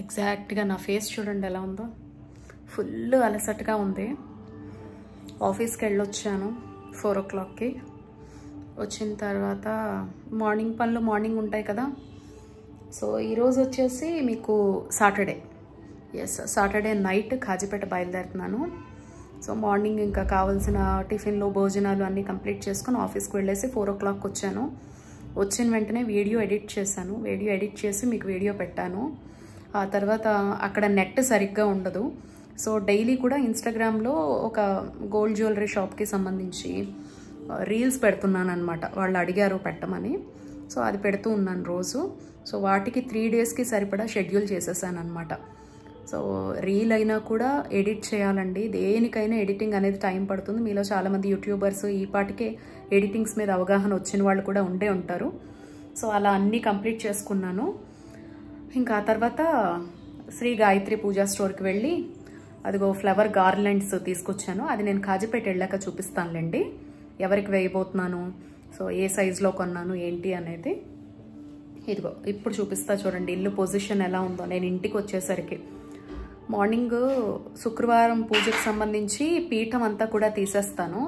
ఎగ్జాక్ట్గా నా ఫేస్ చూడండి ఎలా ఉందో, ఫుల్ అలసటగా ఉంది. ఆఫీస్కి వెళ్ళొచ్చాను 4 o'clockకి. వచ్చిన తర్వాత మార్నింగ్ పనులు మార్నింగ్ ఉంటాయి కదా. సో ఈరోజు వచ్చేసి మీకు సాటర్డే నైట్ కాజీపేట బయలుదేరుతున్నాను. సో మార్నింగ్ ఇంకా కావాల్సిన టిఫిన్లు భోజనాలు అన్నీ కంప్లీట్ చేసుకుని ఆఫీస్కి వెళ్ళేసి 4 o'clock వచ్చాను. వచ్చిన వెంటనే వీడియో ఎడిట్ చేశాను. వీడియో ఎడిట్ చేసి మీకు వీడియో పెట్టాను. ఆ తర్వాత అక్కడ నెట్ సరిగ్గా ఉండదు. సో డైలీ కూడా ఇన్స్టాగ్రామ్లో ఒక గోల్డ్ జ్యువెలరీ షాప్కి సంబంధించి రీల్స్ పెడుతున్నాను అనమాట. వాళ్ళు అడిగారు పెట్టమని. సో అది పెడుతూ ఉన్నాను రోజు. సో వాటికి 3 daysకి సరిపడా షెడ్యూల్ చేసేసాను అనమాట. సో రీల్ అయినా కూడా ఎడిట్ చేయాలండి. దేనికైనా ఎడిటింగ్ అనేది టైం పడుతుంది. మీలో చాలామంది యూట్యూబర్స్ ఈ పాటికే ఎడిటింగ్స్ మీద అవగాహన వచ్చిన వాళ్ళు కూడా ఉండే ఉంటారు. సో అలా అన్నీ కంప్లీట్ చేసుకున్నాను. ఇంకా ఆ తర్వాత శ్రీ గాయత్రి పూజా స్టోర్కి వెళ్ళి అదిగో ఫ్లవర్ గార్లెండ్స్ తీసుకొచ్చాను. అది నేను కాజీపేట వెళ్ళాక చూపిస్తానులేండి, ఎవరికి వేయబోతున్నాను, సో ఏ సైజులో కొన్నాను ఏంటి అనేది. ఇదిగో ఇప్పుడు చూపిస్తా చూడండి ఇల్లు పొజిషన్ ఎలా ఉందో. నేను ఇంటికి వచ్చేసరికి మార్నింగ్ శుక్రవారం పూజకు సంబంధించి పీఠం అంతా కూడా తీసేస్తాను.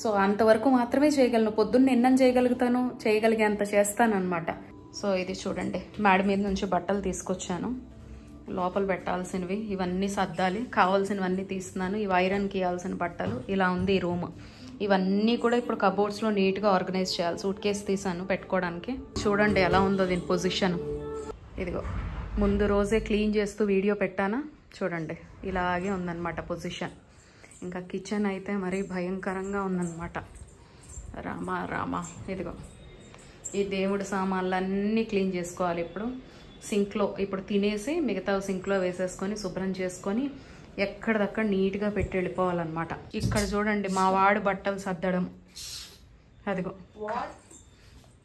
సో అంతవరకు మాత్రమే చేయగలను. పొద్దున్న ఎన్నం చేయగలిగే అంత చేస్తాను అనమాట. సో ఇది చూడండి, మేడ మీద నుంచి బట్టలు తీసుకొచ్చాను. లోపల పెట్టాల్సినవి ఇవన్నీ సర్దాలి, కావాల్సినవన్నీ తీస్తున్నాను. ఇవి ఐరన్కి ఇవ్వాల్సిన బట్టలు. ఇలా ఉంది ఈ రూమ్. ఇవన్నీ కూడా ఇప్పుడు కబోర్డ్స్లో నీట్గా ఆర్గనైజ్ చేయాలి. సూట్ కేసు తీసాను పెట్టుకోవడానికి. చూడండి ఎలా ఉందో దీని పొజిషన్. ఇదిగో ముందు రోజే క్లీన్ చేస్తూ వీడియో పెట్టానా, చూడండి ఇలాగే ఉందన్నమాట పొజిషన్. ఇంకా కిచెన్ అయితే మరీ భయంకరంగా ఉందన్నమాట. రామా ఇదిగో ఈ దేవుడి సామాన్లన్నీ క్లీన్ చేసుకోవాలి. సింక్లో ఇప్పుడు తినేసి మిగతా సింక్లో వేసేసుకొని శుభ్రం చేసుకొని ఎక్కడిదక్కడ నీట్గా పెట్టి వెళ్ళిపోవాలన్నమాట. ఇక్కడ చూడండి మా వాడు బట్టలు సర్దడం. అదిగో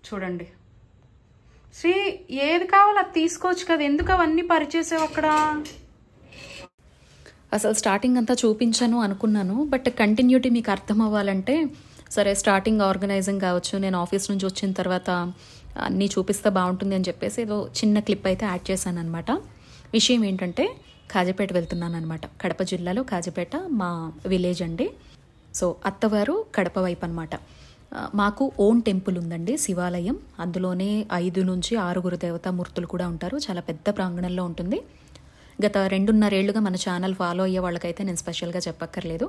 చూడండి. శ్రీ ఏది కావాలో అది తీసుకోవచ్చు కదా, ఎందుకు అవన్నీ పరిచేసావు అక్కడ? అసలు స్టార్టింగ్ అంతా చూపించాను అనుకున్నాను, బట్ కంటిన్యూటీ మీకు అర్థం అవ్వాలంటే సరే స్టార్టింగ్ ఆర్గనైజింగ్ కావచ్చు, నేను ఆఫీస్ నుంచి వచ్చిన తర్వాత అన్నీ చూపిస్తే బాగుంటుంది అని చెప్పేసి ఏదో చిన్న క్లిప్ అయితే యాడ్ చేశాను అనమాట. విషయం ఏంటంటే కాజీపేట వెళ్తున్నాను అనమాట. కడప జిల్లాలో కాజీపేట మా విలేజ్ అండి. సో అత్తవారు కడప వైపు అనమాట. మాకు ఓన్ టెంపుల్ ఉందండి, శివాలయం. అందులోనే 5 నుంచి 6 దేవతామూర్తులు కూడా ఉంటారు. చాలా పెద్ద ప్రాంగణంలో ఉంటుంది. గత 2.5 ఏళ్లుగా మన ఛానల్ ఫాలో అయ్యే వాళ్ళకైతే నేను స్పెషల్గా చెప్పక్కర్లేదు.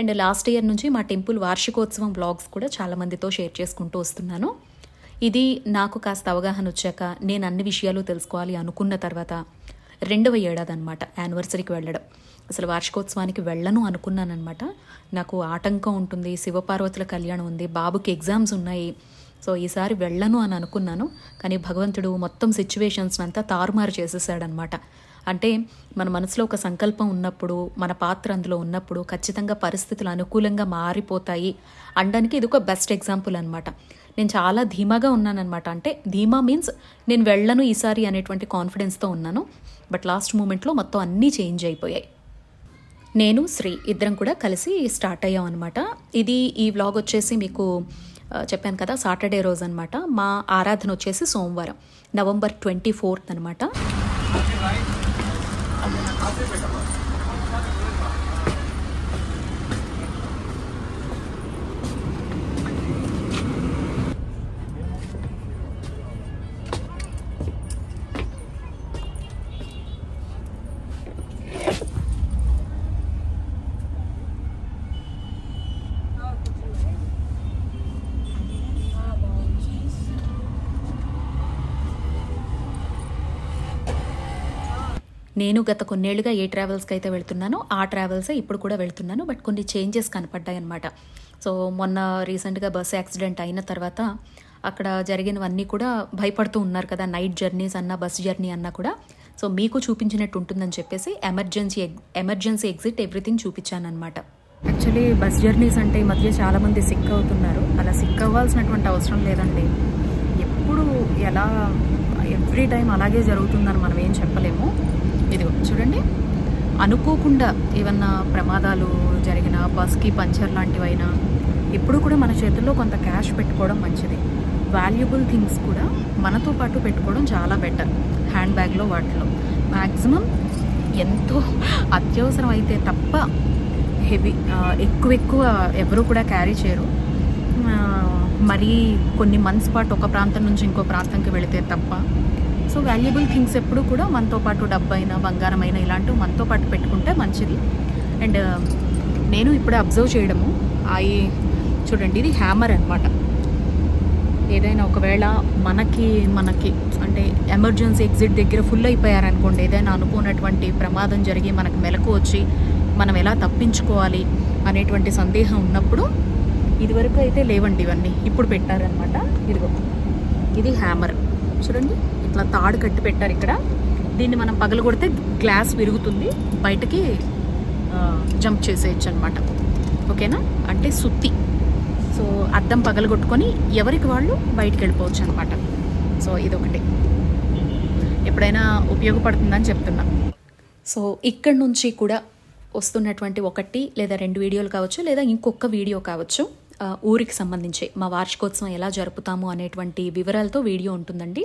అండ్ లాస్ట్ ఇయర్ నుంచి మా టెంపుల్ వార్షికోత్సవం వ్లాగ్స్ కూడా చాలామందితో షేర్ చేసుకుంటూ వస్తున్నాను. ఇది నాకు కాస్త అవగాహన వచ్చాక నేను అన్ని విషయాలు తెలుసుకోవాలి అనుకున్న తర్వాత 2వ ఏడాది అనమాట యానివర్సరీకి వెళ్ళడం. అసలు వార్షికోత్సవానికి వెళ్ళను అనుకున్నానమాట. నాకు ఆటంకం ఉంటుంది, శివపార్వతుల కళ్యాణం ఉంది, బాబుకి ఎగ్జామ్స్ ఉన్నాయి. సో ఈసారి వెళ్ళను అని అనుకున్నాను. కానీ భగవంతుడు మొత్తం సిచ్యువేషన్స్ అంతా తారుమారు చేసేసాడనమాట. అంటే మన మనసులో ఒక సంకల్పం ఉన్నప్పుడు, మన పాత్ర అందులో ఉన్నప్పుడు ఖచ్చితంగా పరిస్థితులు అనుకూలంగా మారిపోతాయి అనడానికి ఇది ఒక బెస్ట్ ఎగ్జాంపుల్ అనమాట. నేను చాలా ధీమాగా ఉన్నానమాట. అంటే ధీమా మీన్స్ నేను వెళ్ళను ఈసారి అనేటువంటి కాన్ఫిడెన్స్తో ఉన్నాను. బట్ లాస్ట్ మూమెంట్లో మొత్తం అన్నీ చేంజ్ అయిపోయాయి. నేను శ్రీ ఇద్దరం కూడా కలిసి స్టార్ట్ అయ్యాం అనమాట. ఈ వ్లాగ్ వచ్చేసి మీకు చెప్పాను కదా సాటర్డే రోజు అనమాట. మా ఆరాధన వచ్చేసి సోమవారం November 24th అనమాట. నేను గత కొన్నేళ్లుగా ఏ ట్రావెల్స్కి అయితే వెళ్తున్నానో ఆ ట్రావెల్సే ఇప్పుడు కూడా వెళ్తున్నాను. బట్ కొన్ని చేంజెస్ కనపడ్డాయి అనమాట. సో మొన్న రీసెంట్గా బస్ యాక్సిడెంట్ అయిన తర్వాత అక్కడ జరిగినవన్నీ కూడా భయపడుతూ ఉన్నారు కదా, నైట్ జర్నీస్ అన్నా బస్ జర్నీ అన్నా కూడా. సో మీకు చూపించినట్టు ఉంటుందని చెప్పేసి ఎమర్జెన్సీ ఎగ్జిట్ ఎవ్రీథింగ్ చూపించాను అనమాట. యాక్చువల్లీ బస్ జర్నీస్ అంటే ఈ మధ్య చాలామంది సిక్ అవుతున్నారు. అలా సిక్ అవ్వాల్సినటువంటి అవసరం లేదండి. ఎప్పుడు ఎలా ఎవ్రీ టైం అలాగే జరుగుతుందని మనం ఏం చెప్పలేము. ఇదిగో చూడండి, అనుకోకుండా ఏమన్నా ప్రమాదాలు జరిగిన బస్కి పంచర్ లాంటివైనా ఎప్పుడు కూడా మన చేతుల్లో కొంత క్యాష్ పెట్టుకోవడం మంచిది. వాల్యుబుల్ థింగ్స్ కూడా మనతో పాటు పెట్టుకోవడం చాలా బెటర్. హ్యాండ్ బ్యాగ్లో వాటిలో మ్యాక్సిమం ఎంతో అత్యవసరం అయితే తప్ప హెవీ ఎక్కువ ఎవరు కూడా క్యారీ చేయరు. మరీ కొన్ని మంత్స్ పాటు ఒక ప్రాంతం నుంచి ఇంకో ప్రాంతంకి వెళితే తప్ప. సో వాల్యుబుల్ థింగ్స్ ఎప్పుడు కూడా మనతో పాటు డబ్బైనా బంగారమైనా ఇలాంటివి మనతో పాటు పెట్టుకుంటే మంచిది. అండ్ నేను ఇప్పుడే అబ్జర్వ్ చేయడము చూడండి, ఇది హ్యామర్ అనమాట. ఏదైనా ఒకవేళ మనకి అంటే ఎమర్జెన్సీ ఎగ్జిట్ దగ్గర ఫుల్ అయిపోయారనుకోండి, ఏదైనా అనుకున్నటువంటి ప్రమాదం జరిగి మనకు మెలకు వచ్చి మనం ఎలా తప్పించుకోవాలి అనేటువంటి సందేహం ఉన్నప్పుడు, ఇదివరకు అయితే లేవండి ఇవన్నీ, ఇప్పుడు పెట్టారనమాట. ఇదిగో ఇది హ్యామర్ చూడండి, ఇట్లా తాడు కట్టి పెట్టారు ఇక్కడ. దీన్ని మనం పగలగొడితే గ్లాస్ విరుగుతుంది, బయటకి జంప్ చేసేయచ్చు అనమాట. ఓకేనా, అంటే సుత్తి. సో అద్దం పగలగొట్టుకొని ఎవరికి వాళ్ళు బయటికి వెళ్ళిపోవచ్చు అనమాట. సో ఇదొకటి ఎప్పుడైనా ఉపయోగపడుతుందని చెప్తున్నా. సో ఇక్కడ నుంచి కూడా వస్తున్నటువంటి 1 లేదా 2 వీడియోలు కావచ్చు, లేదా ఇంకొక వీడియో కావచ్చు, ఊరికి సంబంధించి మా వార్షికోత్సవం ఎలా జరుపుతాము అనేటువంటి వివరాలతో వీడియో ఉంటుందండి.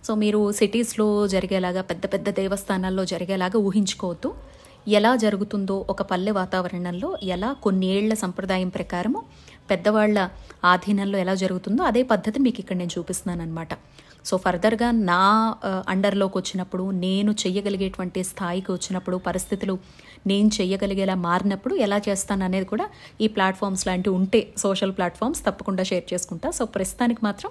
సో మీరు సిటీస్లో జరిగేలాగా, పెద్ద పెద్ద దేవస్థానాల్లో జరిగేలాగా ఊహించుకోవద్దు. ఎలా జరుగుతుందో ఒక పల్లె వాతావరణంలో, ఎలా కొన్ని ఏళ్ల సంప్రదాయం ప్రకారము పెద్దవాళ్ల ఆధీనంలో ఎలా జరుగుతుందో అదే పద్ధతి మీకు ఇక్కడ నేను చూపిస్తున్నాను అనమాట. సో ఫర్దర్గా నా అండర్లోకి వచ్చినప్పుడు, నేను చెయ్యగలిగేటువంటి స్థాయికి వచ్చినప్పుడు, పరిస్థితులు నేను చెయ్యగలిగేలా మారినప్పుడు ఎలా చేస్తాను అనేది కూడా ఈ ప్లాట్ఫామ్స్ లాంటివి ఉంటే, సోషల్ ప్లాట్ఫామ్స్ తప్పకుండా షేర్ చేసుకుంటా. సో ప్రస్తుతానికి మాత్రం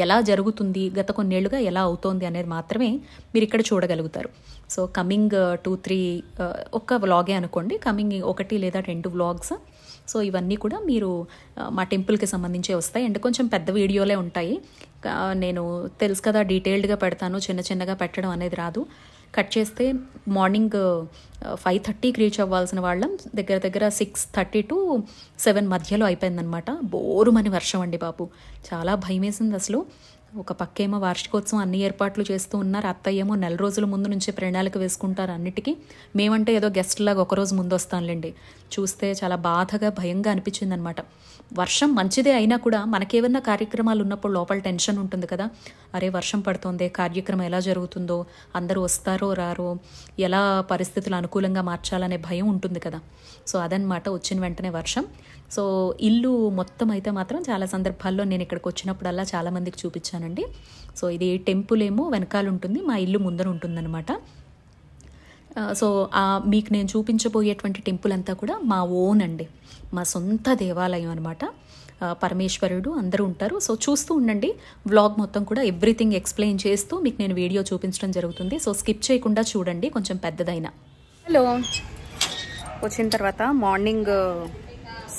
ఎలా జరుగుతుంది, గత కొన్నేళ్లుగా ఎలా అవుతోంది అనేది మాత్రమే మీరు ఇక్కడ చూడగలుగుతారు. సో కమింగ్ 2-3 ఒక్క వ్లాగే అనుకోండి, కమింగ్ 1 లేదా 2 వ్లాగ్స్. సో ఇవన్నీ కూడా మీరు మా టెంపుల్కి సంబంధించే వస్తాయి. అండ్ కొంచెం పెద్ద వీడియోలే ఉంటాయి. నేను తెలుసు కదా, డీటెయిల్డ్గా పెడతాను, చిన్నగా పెట్టడం అనేది రాదు. కట్ చేస్తే మార్నింగ్ 5:30కి రీచ్ అవ్వాల్సిన వాళ్ళం దగ్గర 6:30 to 7 మధ్యలో అయిపోయిందనమాట. బోరుమని వర్షం అండి బాబు, చాలా భయం వేసింది అసలు. ఒక పక్కేమో వార్షికోత్సవం అన్ని ఏర్పాట్లు చేస్తూ ఉన్నారు, అత్తయ్య ఏమో 4 రోజుల ముందు నుంచి ప్రణాళిక వేసుకుంటారు అన్నిటికీ. మేమంటే ఏదో గెస్ట్ లాగా ఒకరోజు ముందు వస్తానులేండి. చూస్తే చాలా బాధగా భయంగా అనిపించింది అనమాట. వర్షం మంచిదే అయినా కూడా మనకేమన్నా కార్యక్రమాలు ఉన్నప్పుడు లోపల టెన్షన్ ఉంటుంది కదా, అరే వర్షం పడుతోంది, కార్యక్రమం ఎలా జరుగుతుందో, అందరూ వస్తారో రారో, ఎలా పరిస్థితులు అనుకూలంగా మార్చాలనే భయం ఉంటుంది కదా. సో అదనమాట వచ్చిన వెంటనే వర్షం. సో ఇల్లు మొత్తం అయితే మాత్రం చాలా సందర్భాల్లో నేను ఇక్కడికి వచ్చినప్పుడల్లా చాలామందికి చూపించానండి. సో ఇది టెంపుల్ ఏమో వెనకాల ఉంటుంది, మా ఇల్లు ముందర ఉంటుందన్నమాట. సో మీకు నేను చూపించబోయేటువంటి టెంపుల్ అంతా కూడా మా ఓన్ అండి, మా సొంత దేవాలయం అనమాట. పరమేశ్వరుడు అందరూ ఉంటారు. సో చూస్తూ ఉండండి, వ్లాగ్ మొత్తం కూడా ఎవ్రీథింగ్ ఎక్స్ప్లెయిన్ చేస్తూ మీకు నేను వీడియో చూపించడం జరుగుతుంది. సో స్కిప్ చేయకుండా చూడండి, కొంచెం పెద్దదైన. హలో, వచ్చిన తర్వాత మార్నింగ్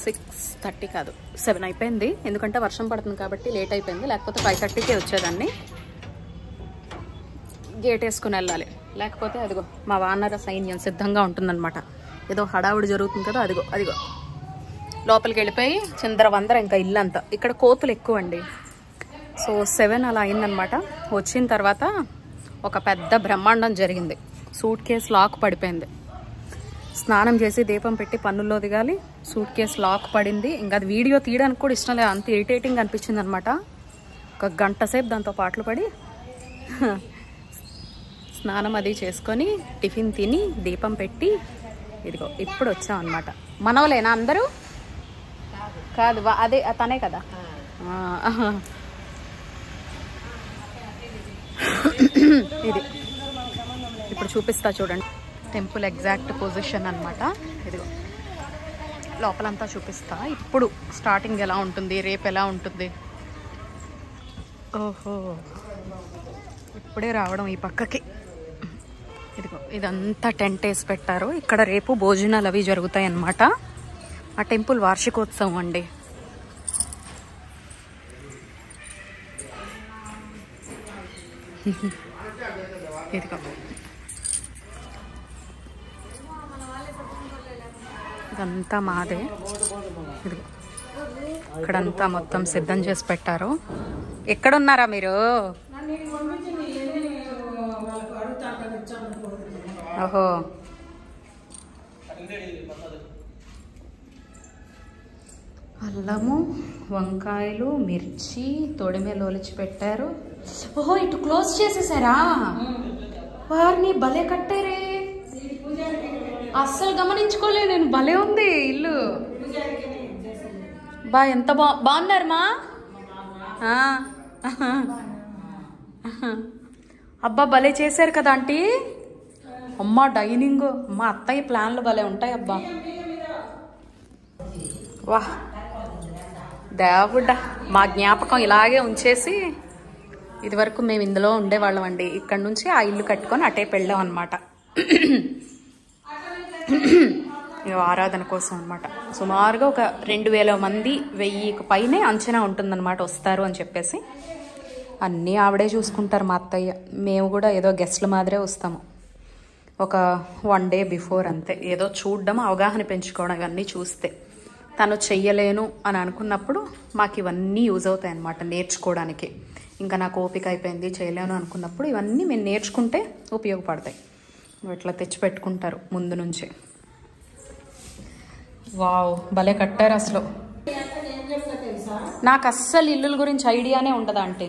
6:30 కాదు 7 అయిపోయింది. ఎందుకంటే వర్షం పడుతుంది కాబట్టి లేట్ అయిపోయింది, లేకపోతే 5:30కే వచ్చేదాన్ని. గేట్ వేసుకుని వెళ్ళాలి, లేకపోతే అదిగో మా వానర సైన్యం సిద్ధంగా ఉంటుందన్నమాట. ఏదో హడావుడి జరుగుతుంది కదా, అదిగో లోపలికి వెళ్ళిపోయి చిందరవందర ఇంకా ఇల్లంతా. ఇక్కడ కోతులు ఎక్కువ అండి. సో 7 అలా అయిందనమాట. వచ్చిన తర్వాత ఒక పెద్ద బ్రహ్మాండం జరిగింది. సూట్ కేసు లాక్ పడిపోయింది. స్నానం చేసి దీపం పెట్టి పన్నుల్లో దిగాలి, సూట్ కేసు లాక్ పడింది. ఇంకా అది వీడియో తీయడానికి కూడా ఇష్టం లేదు, అంత ఇరిటేటింగ్ అనిపించింది అనమాట. ఒక గంట సేపు దాంతో పాటలు పడి స్నానం అది చేసుకొని టిఫిన్ తిని దీపం పెట్టి ఇదిగో ఇప్పుడు వచ్చాం అనమాట. మనవలేనా అందరూ? కాదు, అదే తనే కదా. ఇది ఇప్పుడు చూపిస్తా చూడండి, టెంపుల్ ఎగ్జాక్ట్ పొజిషన్ అనమాట. ఇదిగో లోపలంతా చూపిస్తా. ఇప్పుడు స్టార్టింగ్ ఎలా ఉంటుంది, రేపు ఎలా ఉంటుంది. ఓహో, ఇప్పుడే రావడం ఈ పక్కకి. ఇదిగో ఇదంతా టెంట్ వేసి పెట్టారు. ఇక్కడ రేపు భోజనాలు అవి జరుగుతాయి అన్నమాట. ఆ టెంపుల్ వార్షికోత్సవం అండి. ఇదిగో ఇదంతా మాదే. ఇదిగో ఇక్కడంతా మొత్తం సిద్ధం చేసి పెట్టారు. ఎక్కడున్నారా మీరు? ఓహో, అల్లము, వంకాయలు, మిర్చి, తొడిమే లోలిచి పెట్టారు. ఓహో, ఇటు క్లోజ్ చేసేసారా? వారిని భలే కట్టారే, అస్సలు గమనించుకోలేదు నేను. భలే ఉంది ఇల్లు. బా ఎంత బాగున్నారు మా. అబ్బా భలే చేశారు కదా ఆంటీ. అమ్మ డైనింగ్, మా అత్తయ్య ప్లాన్లు భలే ఉంటాయి అబ్బా. వాహ్ దేవుడా, మా జ్ఞాపకం ఇలాగే ఉంచేసి ఇది వరకు మేము ఇందులో ఉండేవాళ్ళం అండి. ఇక్కడ నుంచి ఆ ఇల్లు కట్టుకొని అటే పెళ్ళాం అనమాట. ఆరాధన కోసం అనమాట. సుమారుగా ఒక 2000 మంది, 1000కి పైనే అంచనా ఉంటుందన్నమాట వస్తారు అని చెప్పేసి. అన్నీ ఆవిడే చూసుకుంటారు మా అత్తయ్య. మేము కూడా ఏదో గెస్ట్ల మాదిరే వస్తాము, ఒక 1 డే బిఫోర్ అంతే. ఏదో చూడడం, అవగాహన పెంచుకోవడం, ఇవన్నీ చూస్తే. తను చెయ్యలేను అని అనుకున్నప్పుడు మాకు ఇవన్నీ యూజ్ అవుతాయి అన్నమాట నేర్చుకోవడానికి. ఇంకా నాకు ఓపిక అయిపోయింది చేయలేను అనుకున్నప్పుడు ఇవన్నీ మేము నేర్చుకుంటే ఉపయోగపడతాయి. ఇట్లా తెచ్చిపెట్టుకుంటారు ముందు నుంచే. వావ్ భలే కట్టారు అసలు. నాకు అస్సలు ఇల్లుల గురించి ఐడియానే ఉండదా అంటే.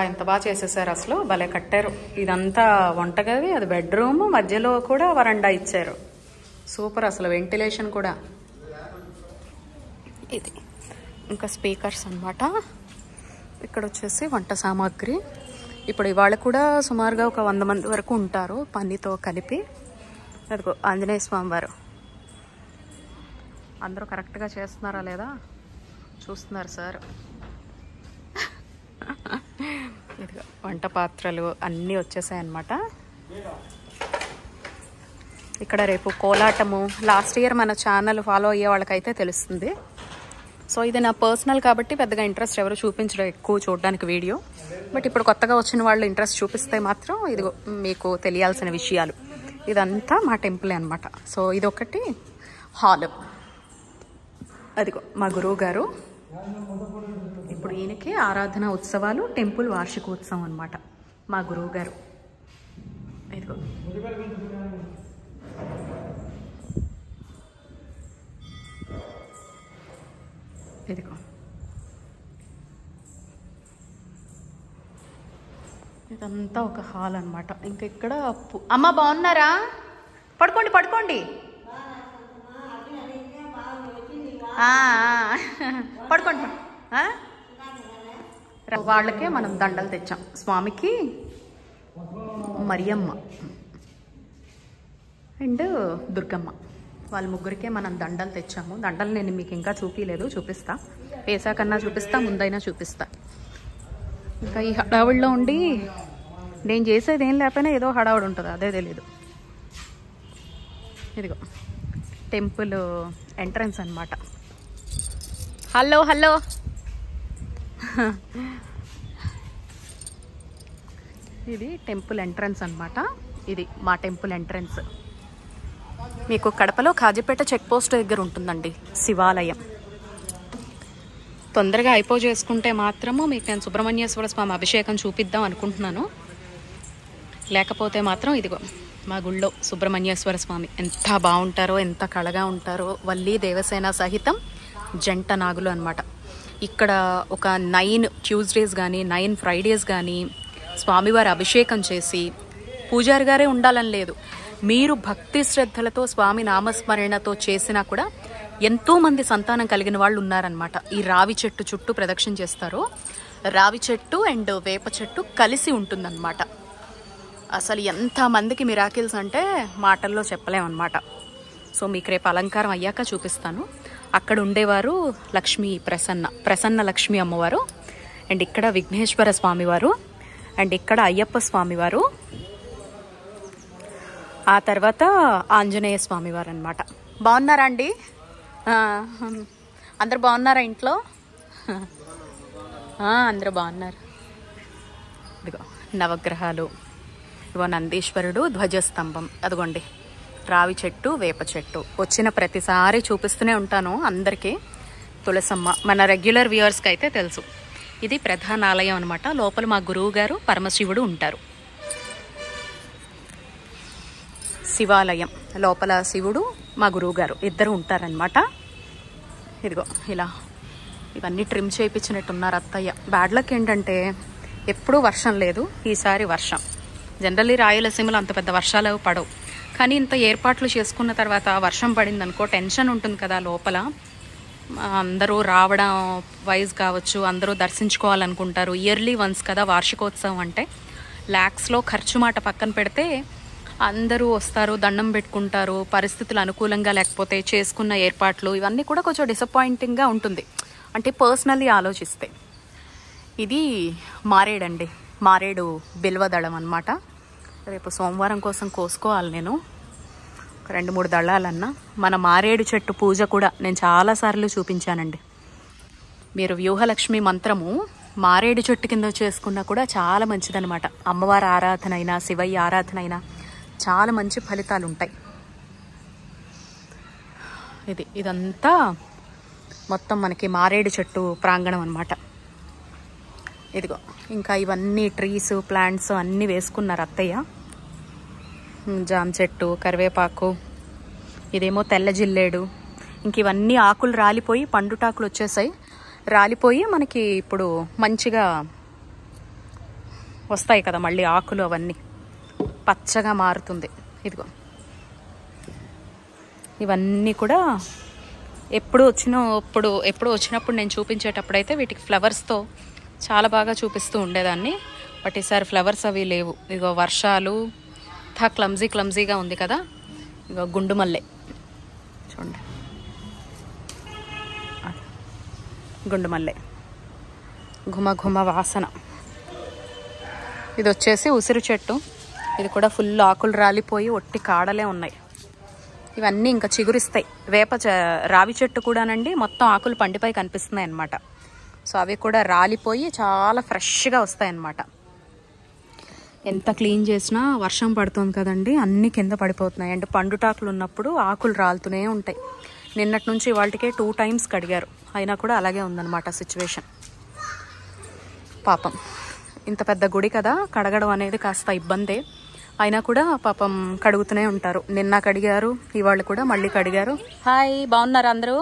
ఎంత బాగా చేసేసారు అసలు, భలే కట్టారు. ఇదంతా వంటగది, అది బెడ్రూమ్, మధ్యలో కూడా వరండా ఇచ్చారు. సూపర్ అసలు. వెంటిలేషన్ కూడా. ఇది ఇంకా స్పీకర్స్ అన్నమాట. ఇక్కడ వచ్చేసి వంట సామాగ్రి. ఇప్పుడు ఇవాళ కూడా సుమారుగా ఒక 100 మంది వరకు ఉంటారు పనితో కలిపి. అదిగో ఆంజనేయ స్వామి వారు. అందరూ కరెక్ట్గా చేస్తున్నారా లేదా చూస్తున్నారు సార్. ఇదిగో వంట పాత్రలు అన్నీ వచ్చేసాయి అన్నమాట. ఇక్కడ రేపు కోలాటము. లాస్ట్ ఇయర్ మన ఛానల్ ఫాలో అయ్యే వాళ్ళకైతే తెలుస్తుంది. సో ఇది నా పర్సనల్ కాబట్టి పెద్దగా ఇంట్రెస్ట్ ఎవరు చూపించడం ఎక్కువ చూడడానికి వీడియో. బట్ ఇప్పుడు కొత్తగా వచ్చిన వాళ్ళు ఇంట్రెస్ట్ చూపిస్తే మాత్రం ఇదిగో మీకు తెలియాల్సిన విషయాలు. ఇదంతా మా టెంపులే అనమాట. సో ఇదొకటి హాల్. అదిగో మా గురువు గారు. ఇప్పుడు ఈయనకి ఆరాధన ఉత్సవాలు, టెంపుల్ వార్షికోత్సవం అనమాట మా గురువు గారు. ఇదిగో ఇదిగో ఇదంతా ఒక హాల్ అనమాట. ఇంకా ఇక్కడ అమ్మ బాగున్నారా? పడుకోండి పడుకోండి. పడుకోండి. వాళ్ళకే మనం దండలు తెచ్చాం. స్వామికి మరియమ్మ అండ్ దుర్గమ్మ, వాళ్ళ ముగ్గురికే మనం దండలు తెచ్చాము. దండలు నేను మీకు ఇంకా చూపించలేదు, చూపిస్తా. వేసాకన్నా చూపిస్తా, ముందైనా చూపిస్తా. ఇంకా ఈ హడావుడిలో ఉండి నేను చేసేది ఏం లేకపోయినా ఏదో హడావుడి ఉంటుంది, అదే తెలీదు. ఇదిగో టెంపుల్ ఎంట్రన్స్ అనమాట. Hello hello. ఇది టెంపుల్ ఎంట్రన్స్ అనమాట. ఇది మా టెంపుల్ ఎంట్రన్స్. మీకు కడపలో కాజీపేట చెక్ పోస్ట్ దగ్గర ఉంటుందండి శివాలయం. తొందరగా చేసుకుంటే మాత్రము మీకు నేను సుబ్రహ్మణ్యేశ్వర స్వామి అభిషేకం చూపిద్దాం అనుకుంటున్నాను. లేకపోతే మాత్రం ఇదిగో మా గుళ్ళో సుబ్రహ్మణ్యేశ్వర స్వామి ఎంత బాగుంటారో, ఎంత కళగా ఉంటారో. వల్లి దేవసేన సహితం జంట నాగులు అనమాట. ఇక్కడ ఒక 9 ట్యూస్డేస్ కానీ 9 ఫ్రైడేస్ కానీ స్వామివారి అభిషేకం చేసి, పూజారి గారే ఉండాలని లేదు, మీరు భక్తి శ్రద్ధలతో స్వామి నామస్మరణతో చేసినా కూడా ఎంతోమంది సంతానం కలిగిన వాళ్ళు ఉన్నారనమాట. ఈ రావి చెట్టు చుట్టూ ప్రదక్షిణ చేస్తారు. రావి చెట్టు అండ్ వేప చెట్టు కలిసి ఉంటుందన్నమాట. అసలు ఎంతమందికి మిరాకిల్స్ అంటే మాటల్లో చెప్పలేమన్నమాట. సో మీకు రేపు అలంకారం అయ్యాక చూపిస్తాను. అక్కడ ఉండేవారు లక్ష్మీ ప్రసన్న లక్ష్మీ అమ్మవారు, అండ్ ఇక్కడ విఘ్నేశ్వర స్వామివారు, అండ్ ఇక్కడ అయ్యప్ప స్వామివారు, ఆ తర్వాత ఆంజనేయ స్వామివారు అనమాట. బాగున్నారా అండి? అందరు బాగున్నారా ఇంట్లో? అందరూ బాగున్నారు. ఇదిగో నవగ్రహాలు, ఇగో నందీశ్వరుడు, ధ్వజస్తంభం, అదిగోండి రావి చెట్టు, వేప చెట్టు. వచ్చిన ప్రతిసారి చూపిస్తూనే ఉంటాను అందరికీ. తులసమ్మ మన రెగ్యులర్ వ్యూవర్స్కి అయితే తెలుసు. ఇది ప్రధాన ఆలయం అనమాట. లోపల మా గురువు గారు పరమశివుడు ఉంటారు. శివాలయం లోపల శివుడు, మా గురువు గారు ఇద్దరు ఉంటారనమాట. ఇదిగో ఇలా ఇవన్నీ ట్రిమ్ చేయించినట్టున్నారు అత్తయ్య. బ్యాడ్ లక్ ఏంటంటే ఎప్పుడూ వర్షం లేదు, ఈసారి వర్షం. జనరల్లీ రాయలసీమలో అంత పెద్ద వర్షాలు పడవు, కానీ ఇంత ఏర్పాట్లు చేసుకున్న తర్వాత వర్షం పడింది అనుకో టెన్షన్ ఉంటుంది కదా లోపల. అందరూ రావడం వైజ్ కావచ్చు, అందరూ దర్శించుకోవాలనుకుంటారు. ఇయర్లీ వన్స్ కదా వార్షికోత్సవం అంటే. ల్యాక్స్లో ఖర్చు మాట పక్కన పెడితే అందరూ వస్తారు, దండం పెట్టుకుంటారు. పరిస్థితులు అనుకూలంగా లేకపోతే చేసుకున్న ఏర్పాట్లు ఇవన్నీ కూడా కొంచెం డిసప్పాయింటింగ్గా ఉంటుంది, అంటే పర్సనల్లీ ఆలోచిస్తే. ఇది మారేడండి, మారేడు బిల్వదళం అన్నమాట. రేపు సోమవారం కోసం కోసుకోవాలి నేను, ఒక 2-3 దళాలన్నా. మన మారేడు చెట్టు పూజ కూడా నేను చాలాసార్లు చూపించానండి. మీరు వ్యూహలక్ష్మి మంత్రము మారేడు చెట్టు కింద చేసుకున్నా కూడా చాలా మంచిదన్నమాట. అమ్మవారి ఆరాధన అయినా శివయ్య ఆరాధన అయినా చాలా మంచి ఫలితాలు ఉంటాయి. ఇదంతా మొత్తం మనకి మారేడు చెట్టు ప్రాంగణం అన్నమాట. ఇదిగో ఇంకా ఇవన్నీ ట్రీస్ ప్లాంట్స్ అన్నీ వేసుకున్నారు అత్తయ్య. జామ చెట్టు, కరివేపాకు, ఇదేమో తెల్ల జిల్లేడు. ఇంక ఇవన్నీ ఆకులు రాలిపోయి పండుటాకులు వచ్చేసాయి. రాలిపోయి మనకి ఇప్పుడు మంచిగా వస్తాయి కదా మళ్ళీ ఆకులు, అవన్నీ పచ్చగా మారుతుంది. ఇదిగో ఇవన్నీ కూడా ఎప్పుడు వచ్చినప్పుడు నేను చూపించేటప్పుడు అయితే వీటికి ఫ్లవర్స్తో చాలా బాగా చూపిస్తూ ఉండేదాన్ని. బట్ ఈసారి ఫ్లవర్స్ అవి లేవు. ఇదిగో వర్షాలు క్లమ్జీగా ఉంది కదా. ఇదిగో గుండు మల్లె చూడండి, గుండు మల్లె ఘుమ వాసన. ఇది వచ్చేసి ఉసిరి చెట్టు. ఇది కూడా ఫుల్ ఆకులు రాలిపోయి ఒట్టి కాడలే ఉన్నాయి. ఇవన్నీ ఇంకా చిగురిస్తాయి. రావి చెట్టు కూడానండి మొత్తం ఆకులు పండిపోయి కనిపిస్తున్నాయి అన్నమాట. సో అవి కూడా రాలిపోయి చాలా ఫ్రెష్గా వస్తాయి అన్నమాట. ఎంత క్లీన్ చేసినా వర్షం పడుతుంది కదండి, అన్నీ కింద పడిపోతున్నాయి. అంటే పండుటాకులు ఉన్నప్పుడు ఆకులు రాలుతూనే ఉంటాయి. నిన్నటి నుంచి వాళ్ళకే 2 times కడిగారు, అయినా కూడా అలాగే ఉందన్నమాట సిచ్యువేషన్. పాపం ఇంత పెద్ద గుడి కదా, కడగడం అనేది కాస్త ఇబ్బందే. అయినా కూడా పాపం కడుగుతూనే ఉంటారు. నిన్న కడిగారు, ఇవాళ కూడా మళ్ళీ కడిగారు. హాయ్, బాగున్నారు అందరూ?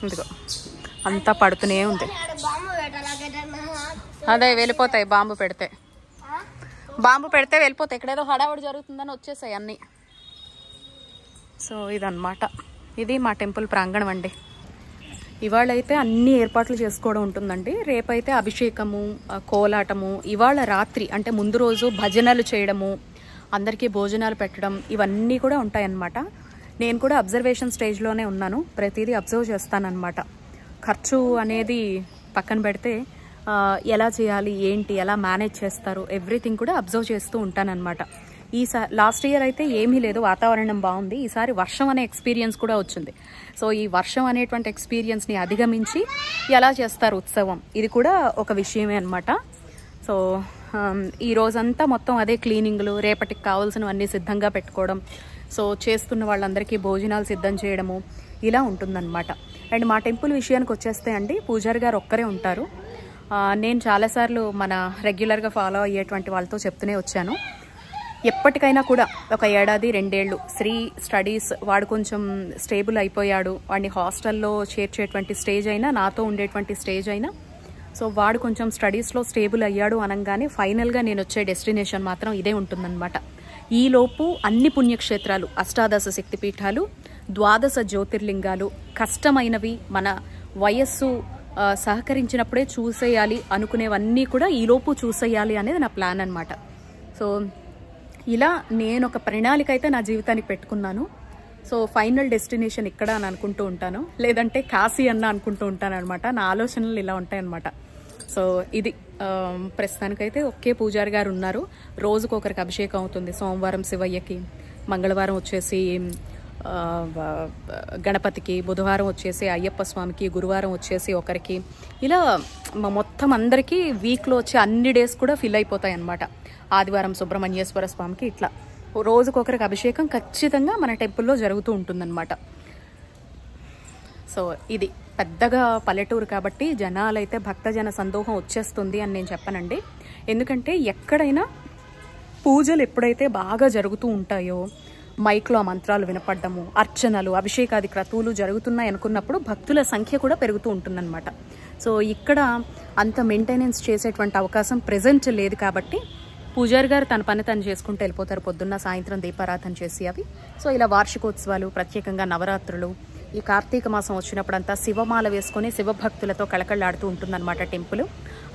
ఇదిగో అంతా పడుతూనే ఉంది. అదే వెళ్ళిపోతాయి, బాంబు పెడితే వెళ్ళిపోతాయి. ఇక్కడేదో హడావుడి జరుగుతుందని వచ్చేసాయి అన్నీ. సో ఇదన్నమాట, ఇది మా టెంపుల్ ప్రాంగణం అండి. ఇవాళ అయితే అన్ని ఏర్పాట్లు చేసుకోవడం ఉంటుందండి. రేపైతే అభిషేకము, కోలాటము, ఇవాళ రాత్రి అంటే ముందు రోజు భజనలు చేయడము, అందరికీ భోజనాలు పెట్టడం, ఇవన్నీ కూడా ఉంటాయన్నమాట. నేను కూడా అబ్జర్వేషన్ స్టేజ్లోనే ఉన్నాను, ప్రతిదీ అబ్జర్వ్ చేస్తానన్నమాట. ఖర్చు అనేది పక్కన పెడితే ఎలా చేయాలి, ఏంటి, ఎలా మేనేజ్ చేస్తారు, ఎవ్రీథింగ్ కూడా అబ్జర్వ్ చేస్తూ ఉంటానన్నమాట. లాస్ట్ ఇయర్ అయితే ఏమీ లేదు, వాతావరణం బాగుంది. ఈసారి వర్షం అనే ఎక్స్పీరియన్స్ కూడా వచ్చింది. సో ఈ వర్షం అనేటువంటి ఎక్స్పీరియన్స్ని అధిగమించి ఎలా చేస్తారు ఉత్సవం, ఇది కూడా ఒక విషయమే అనమాట. సో ఈ రోజంతా మొత్తం అదే క్లీనింగ్లు, రేపటికి కావాల్సినవన్నీ సిద్ధంగా పెట్టుకోవడం, సో చేస్తున్న వాళ్ళందరికీ భోజనాలు సిద్ధం చేయడము, ఇలా ఉంటుందన్నమాట. అండ్ మా టెంపుల్ విషయానికి వచ్చేస్తే అండి, పూజారి గారు ఒక్కరే ఉంటారు. నేను చాలాసార్లు మన రెగ్యులర్గా ఫాలో అయ్యేటువంటి వాళ్ళతో చెప్తూనే వచ్చాను, ఎప్పటికైనా కూడా ఒక 1-2 ఏళ్ళు శ్రీ స్టడీస్ వాడు కొంచెం స్టేబుల్ అయిపోయాడు, వాడిని హాస్టల్లో చేర్చేటువంటి స్టేజ్ అయినా, నాతో ఉండేటువంటి స్టేజ్ అయినా, సో వాడు కొంచెం స్టడీస్లో స్టేబుల్ అయ్యాడు అనగానే ఫైనల్గా నేను వచ్చే డెస్టినేషన్ మాత్రం ఇదే ఉంటుందన్నమాట. ఈలోపు అన్ని పుణ్యక్షేత్రాలు, అష్టాదశ శక్తిపీఠాలు, 12 జ్యోతిర్లింగాలు, కష్టమైనవి మన వయస్సు సహకరించినప్పుడే చూసేయాలి అనుకునేవన్నీ కూడా ఈలోపు చూసేయాలి అనేది నా ప్లాన్ అనమాట. సో ఇలా నేను ఒక ప్రణాళిక అయితే నా జీవితానికి పెట్టుకున్నాను. సో ఫైనల్ డెస్టినేషన్ ఇక్కడ అని అనుకుంటూ ఉంటాను, లేదంటే కాశీ అన్న అనుకుంటూ ఉంటాను అనమాట. నా ఆలోచనలు ఇలా ఉంటాయన్నమాట. సో ఇది ప్రస్తుతానికైతే ఒకే పూజారి గారు ఉన్నారు. రోజుకు ఒకరికి అభిషేకం అవుతుంది. సోమవారం శివయ్యకి, మంగళవారం వచ్చేసి గణపతికి, బుధవారం వచ్చేసి అయ్యప్ప స్వామికి, గురువారం వచ్చేసి ఒకరికి, ఇలా మొత్తం అందరికీ వీక్లో వచ్చే అన్ని డేస్ కూడా ఫిల్ అయిపోతాయి అన్నమాట. ఆదివారం సుబ్రహ్మణ్యేశ్వర స్వామికి, ఇట్లా రోజుకొకరికి అభిషేకం ఖచ్చితంగా మన టెంపుల్లో జరుగుతూ ఉంటుందన్నమాట. సో ఇది పెద్దగా పల్లెటూరు కాబట్టి జనాలైతే భక్తజన సందోహం వచ్చేస్తుంది అని నేను చెప్పనండి. ఎందుకంటే ఎక్కడైనా పూజలు ఎప్పుడైతే బాగా జరుగుతూ ఉంటాయో, మైక్లో మంత్రాలు వినపడ్డము, అర్చనలు, అభిషేకాది క్రతువులు జరుగుతున్నాయి అనుకున్నప్పుడు భక్తుల సంఖ్య కూడా పెరుగుతూ ఉంటుందన్నమాట. సో ఇక్కడ అంత మెయింటెనెన్స్ చేసేటువంటి అవకాశం ప్రెజెంట్ లేదు కాబట్టి పూజారి గారు తన పని తను చేసుకుంటూ వెళ్ళిపోతారు, పొద్దున్న సాయంత్రం దీపారాధన చేసి అవి. సో ఇలా వార్షికోత్సవాలు, ప్రత్యేకంగా నవరాత్రులు, ఈ కార్తీక మాసం వచ్చినప్పుడంతా శివమాల వేసుకొని శివభక్తులతో కళకళలాడుతూ ఉంటుందన్నమాట టెంపుల్.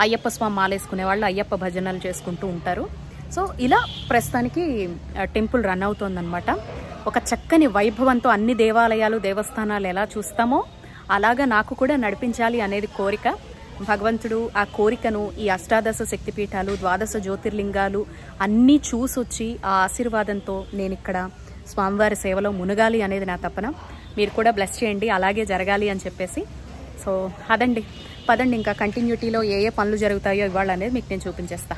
అయ్యప్ప స్వామి మాల వేసుకునే వాళ్ళు అయ్యప్ప భజనలు చేసుకుంటూ ఉంటారు. సో ఇలా ప్రస్తుతానికి టెంపుల్ రన్ అవుతోందన్నమాట. ఒక చక్కని వైభవంతో అన్ని దేవాలయాలు, దేవస్థానాలు ఎలా చూస్తామో అలాగా నాకు కూడా నడిపించాలి అనేది కోరిక. భగవంతుడు ఆ కోరికను ఈ అష్టాదశ శక్తిపీఠాలు, ద్వాదశ జ్యోతిర్లింగాలు అన్నీ చూసొచ్చి ఆ ఆశీర్వాదంతో నేను ఇక్కడ స్వామివారి సేవలో మునగాలి అనేది నా తపన. మీరు కూడా బ్లెస్ చేయండి, అలాగే జరగాలి అని చెప్పేసి. సో అదండి, పదండి ఇంకా కంటిన్యూటీలో ఏ ఏ పనులు జరుగుతాయో ఇవాళ అనేది మీకు నేను చూపించేస్తా.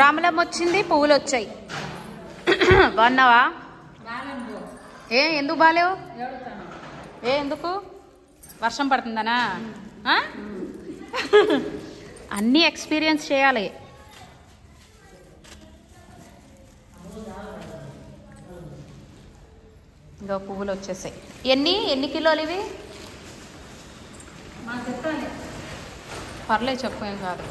రామలమ్మ వచ్చింది, పువ్వులు వచ్చాయి. బాగున్నావా? ఎందుకు బాలేవు? ఎందుకు? వర్షం పడుతుందనా? అన్నీ ఎక్స్పీరియన్స్ చేయాలి. ఇంకా పువ్వులు వచ్చేసాయి. ఎన్ని కిలోలు ఇవి? పర్లేదు, చెప్పు, ఏం కాదు.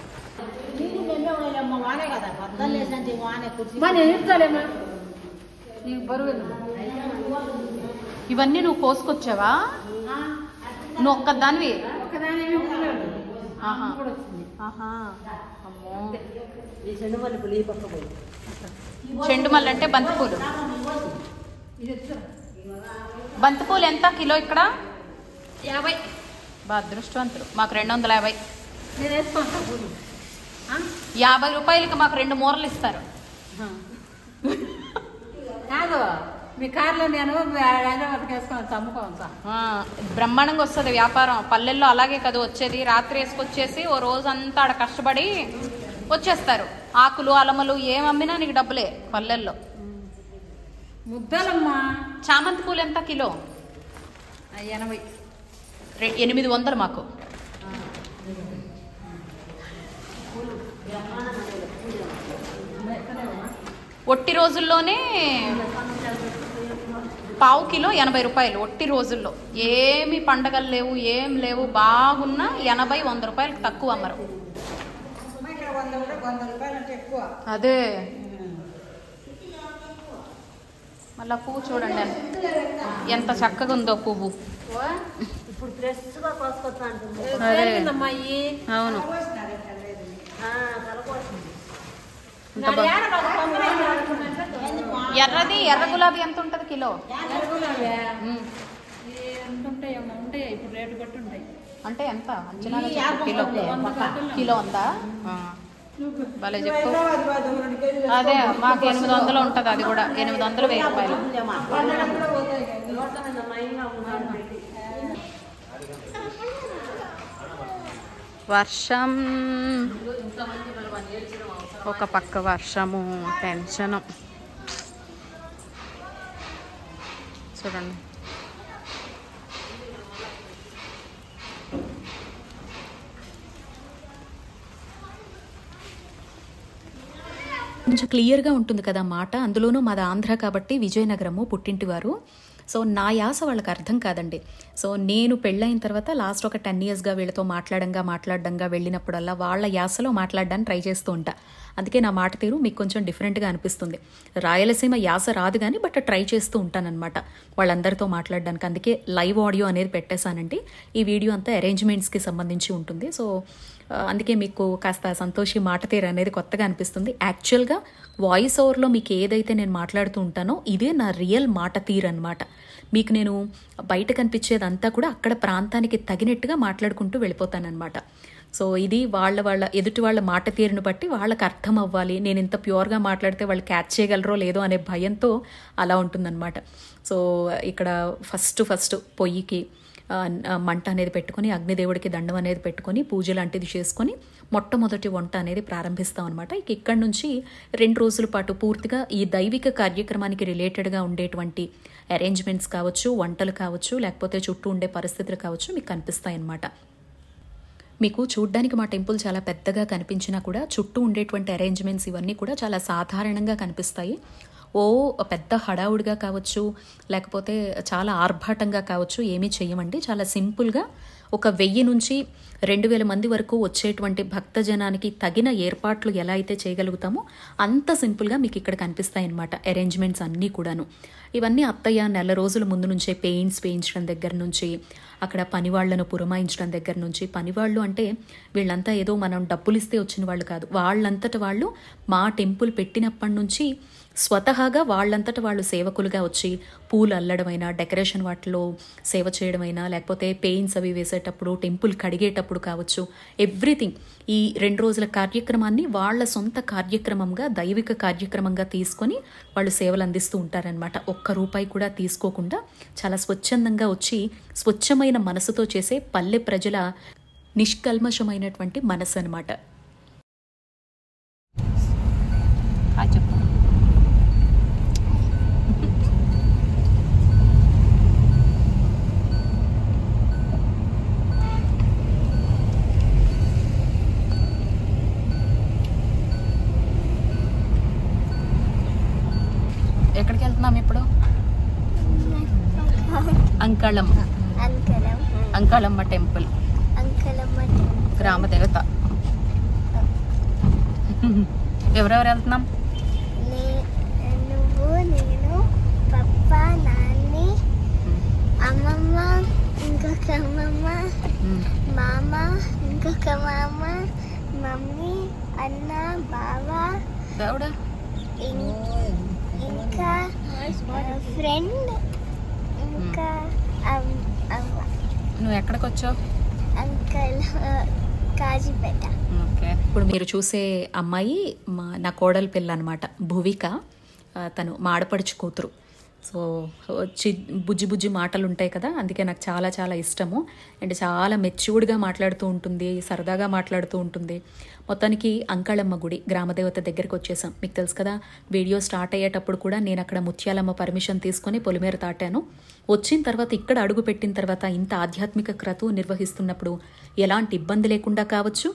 ఇవన్నీ నువ్వు కోసుకొచ్చావా? నువ్వు ఒక్కదానివి? చెండుమల్లి అంటే బంతిపూలు. బంతిపూలు ఎంత కిలో ఇక్కడ? 50. బా అదృష్టవంతులు. మాకు 250. 50 రూపాయలకి మాకు 2 మూరలు ఇస్తారు. కాదు, మీ కార్లో నేను హైదరాబాద్కి వేసుకొని అమ్ముకోవాలి సార్. బ్రహ్మాండంగా వస్తుంది వ్యాపారం. పల్లెల్లో అలాగే కదా వచ్చేది. రాత్రి వేసుకొచ్చేసి ఓ రోజంతా ఆడ కష్టపడి వచ్చేస్తారు. ఆకులు, అలమలు ఏం అమ్మినా నీకు డబ్బులే పల్లెల్లో. ముద్దలమ్మా. చామంతి పూలు ఎంత కిలో? 80. 800 మాకు. ఒట్టి రోజుల్లోనే పావు కిలో 80 రూపాయలు. ఒట్టి రోజుల్లో ఏమి పండగలు లేవు, ఏం లేవు, బాగున్నా 80-100 రూపాయలకు తక్కువ అమ్మరు. అదే మళ్ళా పువ్వు చూడండి ఎంత చక్కగా ఉందో పువ్వు. ఇప్పుడు ఫ్రెష్గా కోసుకొచ్చాను. అవును, ఎర్రది, ఎర్ర గులాబీ ఎంత ఉంటుంది కిలో? ఉంటాయి ఇప్పుడు రేటు బట్టి ఉంటాయి. అంటే ఎంత అంచనా? కిలో ఉందా? భలే చెప్పు. అదే మాకు 800 ఉంటుంది. అది కూడా 800, 1000 రూపాయలు. వర్షం, ఒక పక్క వర్షము, టెన్షను. చూడండి, కొంచెం క్లియర్గా ఉంటుంది కదా మాట. అందులోనూ మాది ఆంధ్ర కాబట్టి విజయనగరము పుట్టింటివారు. సో నా యాస వాళ్ళకి అర్థం కాదండి. సో నేను పెళ్ళైన తర్వాత లాస్ట్ ఒక 10 yearsగా వీళ్ళతో మాట్లాడంగా వెళ్ళినప్పుడల్లా వాళ్ళ యాసలో మాట్లాడడానికి ట్రై చేస్తూ ఉంటా. అందుకే నా మాట తీరు మీకు కొంచెం డిఫరెంట్గా అనిపిస్తుంది. రాయలసీమ యాస రాదు కానీ బట్ ట్రై చేస్తూ ఉంటానన్నమాట వాళ్ళందరితో మాట్లాడడానికి. అందుకే లైవ్ ఆడియో అనేది పెట్టేశానండి. ఈ వీడియో అంతా అరేంజ్మెంట్స్కి సంబంధించి ఉంటుంది. సో అందుకే మీకు కాస్త సంతోషి మాట తీరు అనేది కొత్తగా అనిపిస్తుంది. యాక్చువల్గా వాయిస్ ఓవర్లో మీకు ఏదైతే నేను మాట్లాడుతూ ఉంటానో ఇదే నా రియల్ మాట తీరు అనమాట. మీకు నేను బయట కనిపించేదంతా కూడా అక్కడ ప్రాంతానికి తగినట్టుగా మాట్లాడుకుంటూ వెళ్ళిపోతానమాట. సో ఇది వాళ్ళ ఎదుటి వాళ్ళ మాట తీరును బట్టి వాళ్ళకి అర్థం అవ్వాలి. నేను ఇంత ప్యూర్గా మాట్లాడితే వాళ్ళు క్యాచ్ చేయగలరో లేదో అనే భయంతో అలా ఉంటుందన్నమాట. సో ఇక్కడ ఫస్ట్ పొయ్యికి మంట అనేది పెట్టుకొని, అగ్నిదేవుడికి దండం అనేది పెట్టుకొని, పూజ లాంటిది చేసుకొని మొట్టమొదటి వంట అనేది ప్రారంభిస్తాం అనమాట. ఇక్కడి నుంచి 2 రోజుల పాటు పూర్తిగా ఈ దైవిక కార్యక్రమానికి రిలేటెడ్గా ఉండేటువంటి అరేంజ్మెంట్స్ కావచ్చు, వంటలు కావచ్చు, లేకపోతే చుట్టూ ఉండే పరిస్థితులు కావచ్చు మీకు కనిపిస్తాయి అన్నమాట. మీకు చూడ్డానికి మా టెంపుల్ చాలా పెద్దగా కనిపించినా కూడా చుట్టూ ఉండేటువంటి అరేంజ్మెంట్స్ ఇవన్నీ కూడా చాలా సాధారణంగా కనిపిస్తాయి. పెద్ద హడావుడిగా కావచ్చు, లేకపోతే చాలా ఆర్భాటంగా కావచ్చు ఏమీ చెయ్యమండి. చాలా సింపుల్గా ఒక 1000 నుంచి 2000 మంది వరకు వచ్చేటువంటి భక్తజనానికి తగిన ఏర్పాట్లు ఎలా అయితే చేయగలుగుతామో అంత సింపుల్గా మీకు ఇక్కడ కనిపిస్తాయి అన్నమాట అరేంజ్మెంట్స్ అన్నీ కూడాను. ఇవన్నీ అత్తయ్య నెల రోజుల ముందు నుంచే పెయింట్స్ వేయించడం దగ్గర నుంచి, అక్కడ పనివాళ్లను పురమాయించడం దగ్గర నుంచి, పనివాళ్ళు అంటే వీళ్ళంతా ఏదో మనం డబ్బులు ఇస్తే వచ్చిన వాళ్ళు కాదు, వాళ్ళంతట వాళ్ళు మా టెంపుల్ పెట్టినప్పటి నుంచి స్వతహాగా వాళ్ళంతట వాళ్ళు సేవకులుగా వచ్చి పూలు అల్లడమైనా, డెకరేషన్ వాటిలో సేవ చేయడమైనా, లేకపోతే పెయింట్స్ అవి వేసేటప్పుడు, టెంపుల్ కడిగేటప్పుడు కావచ్చు, ఎవ్రీథింగ్ ఈ 2 రోజుల కార్యక్రమాన్ని వాళ్ళ సొంత కార్యక్రమంగా, దైవిక కార్యక్రమంగా తీసుకొని వాళ్ళు సేవలు అందిస్తూ ఉంటారనమాట. ఒక్క రూపాయి కూడా తీసుకోకుండా చాలా స్వచ్ఛందంగా వచ్చి స్వచ్ఛమైన మనసుతో చేసే పల్లె ప్రజల నిష్కల్మషమైనటువంటి మనసు అనమాట. చెప్పు. ఎక్కడికి వెళ్తున్నాం ఇప్పుడు? అంకాళమ్మ టెంపుల్, గ్రామ దేవత. ఎవరెవరు వెళ్తున్నాం? నువ్వు, నేను, పప్ప, నాన్ని, అమ్మమ్మ, ఇంకొక అమ్మమ్మ, మామ, ఇంకొక మామ, మమ్మీ, అన్న, బావ, దేవుడా, ఇంకా ఫ్రెండ్, ఇంకా అవ్వ. నువ్వు ఎక్కడికి వచ్చావు? అంకల్ కాజీపేట. ఓకే. ఇప్పుడు మీరు చూసే అమ్మాయి నా కోడలి పిల్ల అనమాట, భువిక. తను మాడపడుచు కూతురు. సో బుజ్జి బుజ్జి మాటలు ఉంటాయి కదా, అందుకే నాకు చాలా చాలా ఇష్టము. అండ్ చాలా మెచ్యూర్డ్గా మాట్లాడుతూ ఉంటుంది, సరదాగా మాట్లాడుతూ ఉంటుంది. మొత్తానికి అంకాళమ్మ గుడి, గ్రామదేవత దగ్గరికి వచ్చేసాం. మీకు తెలుసు కదా, వీడియో స్టార్ట్ అయ్యేటప్పుడు కూడా నేను అక్కడ ముత్యాలమ్మ పర్మిషన్ తీసుకొని పొలిమేర తాటాను. వచ్చిన తర్వాత ఇక్కడ అడుగు పెట్టిన తర్వాత ఇంత ఆధ్యాత్మిక క్రతువు నిర్వహిస్తున్నప్పుడు ఎలాంటి ఇబ్బంది లేకుండా కావచ్చు,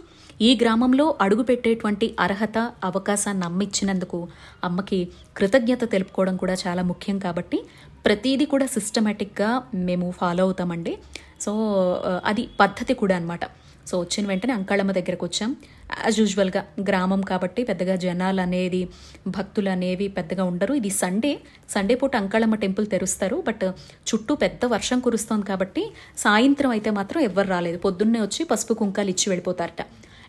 ఈ గ్రామంలో అడుగు పెట్టేటువంటి అర్హత, అవకాశాన్ని అమ్మిచ్చినందుకు అమ్మకి కృతజ్ఞత తెలుపుకోవడం కూడా చాలా ముఖ్యం. కాబట్టి ప్రతిదీ కూడా సిస్టమేటిక్గా మేము ఫాలో అవుతామండి. సో అది పద్ధతి కూడా అనమాట. సో వచ్చిన వెంటనే అంకాళమ్మ దగ్గరకు వచ్చాం. యాజ్ యూజువల్గా గ్రామం కాబట్టి పెద్దగా జనాలు అనేది, భక్తులు అనేవి పెద్దగా ఉండరు. ఇది సండే పూట అంకాళమ్మ టెంపుల్ తెరుస్తారు. బట్ చుట్టూ పెద్ద వర్షం కురుస్తోంది కాబట్టి సాయంత్రం అయితే మాత్రం ఎవ్వరు రాలేదు. పొద్దున్నే వచ్చి పసుపు కుంకాలు ఇచ్చి వెళ్ళిపోతారట.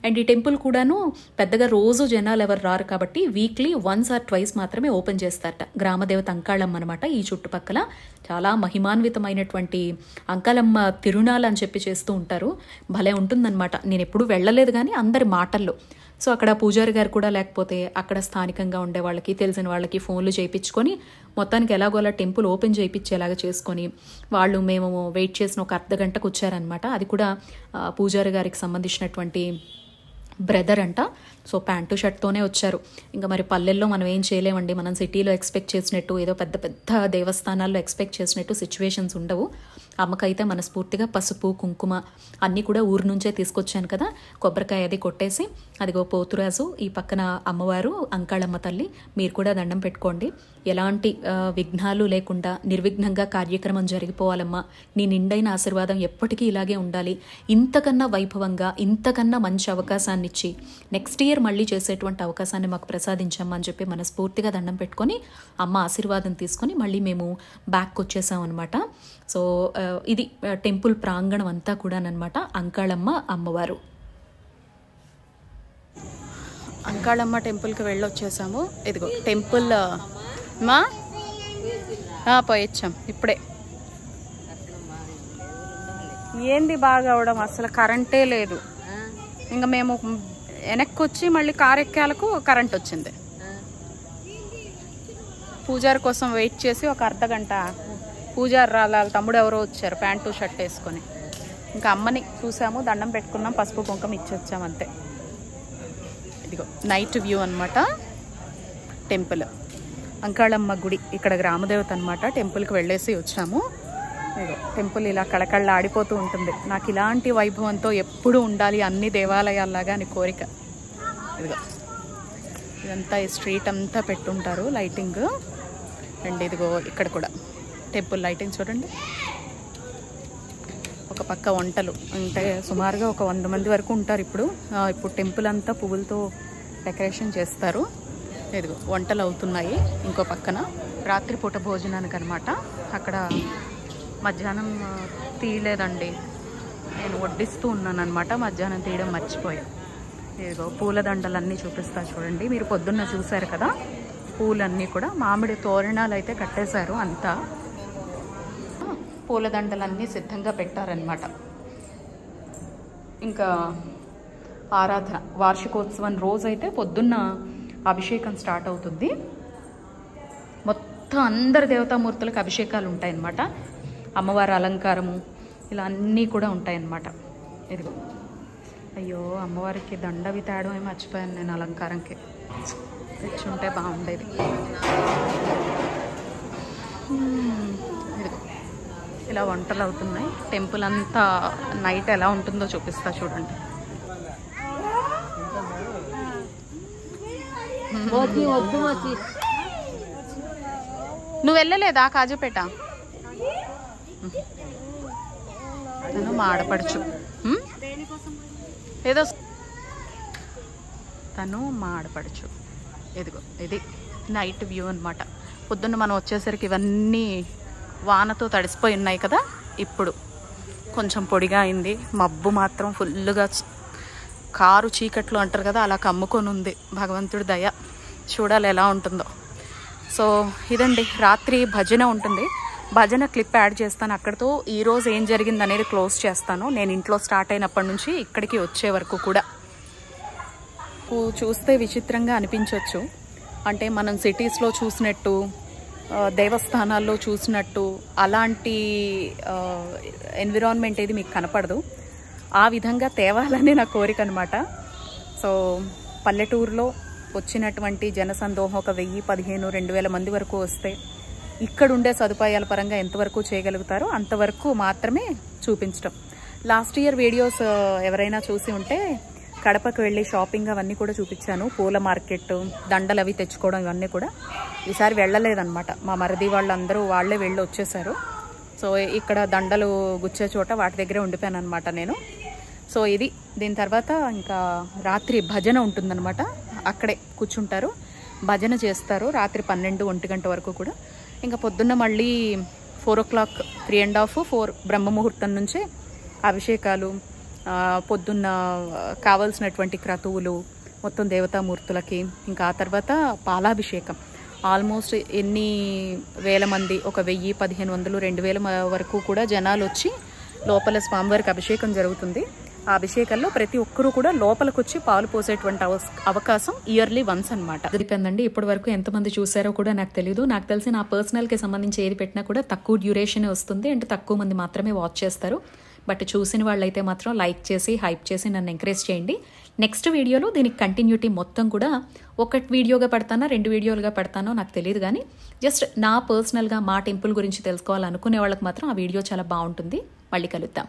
అండ్ ఈ టెంపుల్ కూడాను పెద్దగా రోజు జనాలు ఎవరు రారు కాబట్టి వీక్లీ 1 or 2 మాత్రమే ఓపెన్ చేస్తారట. గ్రామదేవత అంకాళమ్మ అనమాట. ఈ చుట్టుపక్కల చాలా మహిమాన్వితమైనటువంటి అంకాళమ్మ తిరునాళ్ళు అని చెప్పి చేస్తూ ఉంటారు. భలే ఉంటుందన్నమాట. నేను ఎప్పుడూ వెళ్ళలేదు కానీ అందరి మాటల్లో. సో అక్కడ పూజారి గారు కూడా లేకపోతే అక్కడ స్థానికంగా ఉండే వాళ్ళకి, తెలిసిన వాళ్ళకి ఫోన్లు చేయించుకొని మొత్తానికి ఎలాగోలా టెంపుల్ ఓపెన్ చేయించేలాగా చేసుకొని మేము వెయిట్ చేసిన ఒక అర్ధ గంటకు వచ్చారనమాట. అది కూడా పూజారి గారికి సంబంధించినటువంటి బ్రదర్ అంట. సో ప్యాంటు షర్ట్తోనే వచ్చారు. ఇంకా మరి పల్లెల్లో మనం ఏం చేయలేమండి. మనం సిటీలో ఎక్స్పెక్ట్ చేసినట్టు, ఏదో పెద్ద పెద్ద దేవస్థానాల్లో ఎక్స్పెక్ట్ చేసినట్టు సిచ్యువేషన్స్ ఉండవు. అమ్మకైతే మనస్ఫూర్తిగా పసుపు, కుంకుమ అన్నీ కూడా ఊరు నుంచే తీసుకొచ్చాను కదా, కొబ్బరికాయ అది కొట్టేసి, అదిగో పోతురాజు, ఈ పక్కన అమ్మవారు అంకాళమ్మ తల్లి, మీరు కూడా దండం పెట్టుకోండి. ఎలాంటి విఘ్నాలు లేకుండా నిర్విఘ్నంగా కార్యక్రమం జరిగిపోవాలమ్మా. నీ నిండైన ఆశీర్వాదం ఎప్పటికీ ఇలాగే ఉండాలి. ఇంతకన్నా వైభవంగా, ఇంతకన్నా మంచి అవకాశాన్ని ఇచ్చి నెక్స్ట్ ఇయర్ మళ్ళీ చేసేటువంటి అవకాశాన్ని మాకు ప్రసాదించమ్మా అని చెప్పి మనస్ఫూర్తిగా దండం పెట్టుకొని అమ్మ ఆశీర్వాదం తీసుకొని మళ్ళీ మేము బ్యాక్ వచ్చేసాం అనమాట. సో ఇది టెంపుల్ ప్రాంగణం అంతా కూడానమాట. అంకాళమ్మ అమ్మవారు. అంకాళమ్మ టెంపుల్కి వెళ్ళొచ్చేసాము. ఇదిగో టెంపుల్ మా పోయొచ్చాం ఇప్పుడే. ఏంది బాగా అవడం, అసలు కరెంటే లేదు. ఇంకా మేము వెనక్కి వచ్చి మళ్ళీ కారు ఎక్కేలకు కరెంట్ వచ్చింది. పూజారి కోసం వెయిట్ చేసి ఒక అర్ధ గంట, పూజారి వాళ్ళ తమ్ముడు ఎవరో వచ్చారు ప్యాంటు షర్ట్ వేసుకొని. ఇంకా అమ్మని చూసాము, దండం పెట్టుకున్నాం, పసుపు కుంకం ఇచ్చొచ్చాం అంతే. ఇదిగో నైట్ వ్యూ అనమాట టెంపుల్. అంకాళమ్మ గుడి ఇక్కడ గ్రామదేవత అనమాట. టెంపుల్కి వెళ్ళేసి వచ్చాము. ఇదిగో టెంపుల్ ఇలా కళకళ్ళ ఆడిపోతూ ఉంటుంది. నాకు ఇలాంటి వైభవంతో ఎప్పుడు ఉండాలి అన్ని దేవాలయాల్లాగా అని కోరిక. ఇదిగో ఇదంతా ఈ స్ట్రీట్ అంతా పెట్టుంటారు లైటింగ్. అండ్ ఇదిగో ఇక్కడ కూడా టెంపుల్ లైటింగ్ చూడండి. ఒక ఇంకో పక్క వంటలు అంటే సుమారుగా ఒక 100 మంది వరకు ఉంటారు. ఇప్పుడు టెంపుల్ అంతా పువ్వులతో డెకరేషన్ చేస్తారు. ఇదిగో వంటలు అవుతున్నాయి. ఇంకో పక్కన రాత్రిపూట భోజనానికి అనమాట. అక్కడ మధ్యాహ్నం తీయలేదండి, నేను వడ్డిస్తూ ఉన్నాను అనమాట. మధ్యాహ్నం తీయడం మర్చిపోయా. ఇదిగో పూలదండలన్నీ చూపిస్తా చూడండి. మీరు పొద్దున్న చూశారు కదా, పూలన్నీ కూడా మామిడి తోరణాలు అయితే కట్టేశారు. అంతా పూలదండలన్నీ సిద్ధంగా పెట్టారనమాట. ఇంకా ఆరాధన వార్షికోత్సవం రోజైతే పొద్దున్న అభిషేకం స్టార్ట్ అవుతుంది. మొత్తం అందరి దేవతామూర్తులకు అభిషేకాలు ఉంటాయన్నమాట. అమ్మవారి అలంకారము ఇలా అన్నీ కూడా ఉంటాయన్నమాట. ఇదిగో అయ్యో అమ్మవారికి దండవి తేడం ఏమి మర్చిపోయాను నేను. అలంకారంకి తెచ్చుంటే బాగుండేది. ఇదిగో ఇలా వంటలు అవుతున్నాయి. టెంపుల్ అంతా నైట్ ఎలా ఉంటుందో చూపిస్తా చూడండి. నువ్వు వెళ్ళలేదా కాజుపేట? తను మా ఆడపడుచు, ఏదో తను మా ఆడపడుచు. ఇదిగో ఇది నైట్ వ్యూ అనమాట. పొద్దున్న మనం వచ్చేసరికి ఇవన్నీ వానతో తడిసిపోయి ఉన్నాయి కదా, ఇప్పుడు కొంచెం పొడిగా అయింది. మబ్బు మాత్రం ఫుల్గా కారు చీకట్లు అంటారు కదా, అలా కమ్ముకొని ఉంది. భగవంతుడి దయ, చూడాలి ఎలా ఉంటుందో. సో ఇదండి, రాత్రి భజన ఉంటుంది. భజన క్లిప్ యాడ్ చేస్తాను. అక్కడితో ఈరోజు ఏం జరిగింది అనేది క్లోజ్ చేస్తాను. నేను ఇంట్లో స్టార్ట్ అయినప్పటి నుంచి ఇక్కడికి వచ్చే వరకు కూడా చూస్తే విచిత్రంగా అనిపించవచ్చు. అంటే మనం సిటీస్లో చూసినట్టు, దేవస్థానాల్లో చూసినట్టు అలాంటి ఎన్విరాన్మెంట్ ఏది మీకు కనపడదు. ఆ విధంగా తేవాలని నా కోరిక అనమాట. సో పల్లెటూరులో వచ్చినటువంటి జనసందోహం ఒక 1000-1500-2000 మంది వరకు వస్తే ఇక్కడ ఉండే సదుపాయాల పరంగా ఎంతవరకు చేయగలుగుతారో అంతవరకు మాత్రమే చూపించడం. లాస్ట్ ఇయర్ వీడియోస్ ఎవరైనా చూసి ఉంటే కడపకు వెళ్ళి షాపింగ్ అవన్నీ కూడా చూపించాను. పూల మార్కెట్, దండలు అవి తెచ్చుకోవడం ఇవన్నీ కూడా. ఈసారి వెళ్ళలేదన్నమాట. మా మరిది వాళ్ళందరూ వాళ్ళే వెళ్ళి వచ్చేసారు. సో ఇక్కడ దండలు గుచ్చే చోట వాటి దగ్గరే ఉండిపోయాను అనమాట నేను. సో ఇది దీని తర్వాత ఇంకా రాత్రి భజన ఉంటుందన్నమాట. అక్కడే కూర్చుంటారు, భజన చేస్తారు రాత్రి 12-1 గంట వరకు కూడా. ఇంకా పొద్దున్న మళ్ళీ 4 o'clock 3:30, 4 బ్రహ్మముహూర్తం నుంచే అభిషేకాలు, పొద్దున్న కావాల్సినటువంటి క్రతువులు మొత్తం దేవతామూర్తులకి. ఇంకా ఆ తర్వాత పాలాభిషేకం. ఆల్మోస్ట్ ఎన్ని వేల మంది, ఒక 1000-1500-2000 వరకు కూడా జనాలు వచ్చి లోపల స్వామివారికి అభిషేకం జరుగుతుంది. ఆ అభిషేకంలో ప్రతి ఒక్కరూ కూడా లోపలికి వచ్చి పాలు పోసేటువంటి అవకాశం ఇయర్లీ వన్స్ అనమాట. జరిపిందండి. ఇప్పటి వరకు ఎంతమంది చూసారో కూడా నాకు తెలియదు. నాకు తెలిసి నా పర్సనల్కి సంబంధించి ఏది పెట్టినా కూడా తక్కువ డ్యూరేషన్ వస్తుంది, అంటే తక్కువ మంది మాత్రమే వాచ్ చేస్తారు. బట్ చూసిన వాళ్ళైతే మాత్రం లైక్ చేసి హైప్ చేసి నన్ను ఎంకరేజ్ చేయండి. నెక్స్ట్ వీడియోలో దీనికి కంటిన్యూటీ మొత్తం కూడా ఒక వీడియోగా పెడతానా 2 వీడియోలుగా పెడతానో నాకు తెలియదు, కానీ జస్ట్ నా పర్సనల్గా మా టెంపుల్ గురించి తెలుసుకోవాలనుకునే వాళ్ళకి మాత్రం ఆ వీడియో చాలా బాగుంటుంది. మళ్ళీ కలుద్దాం.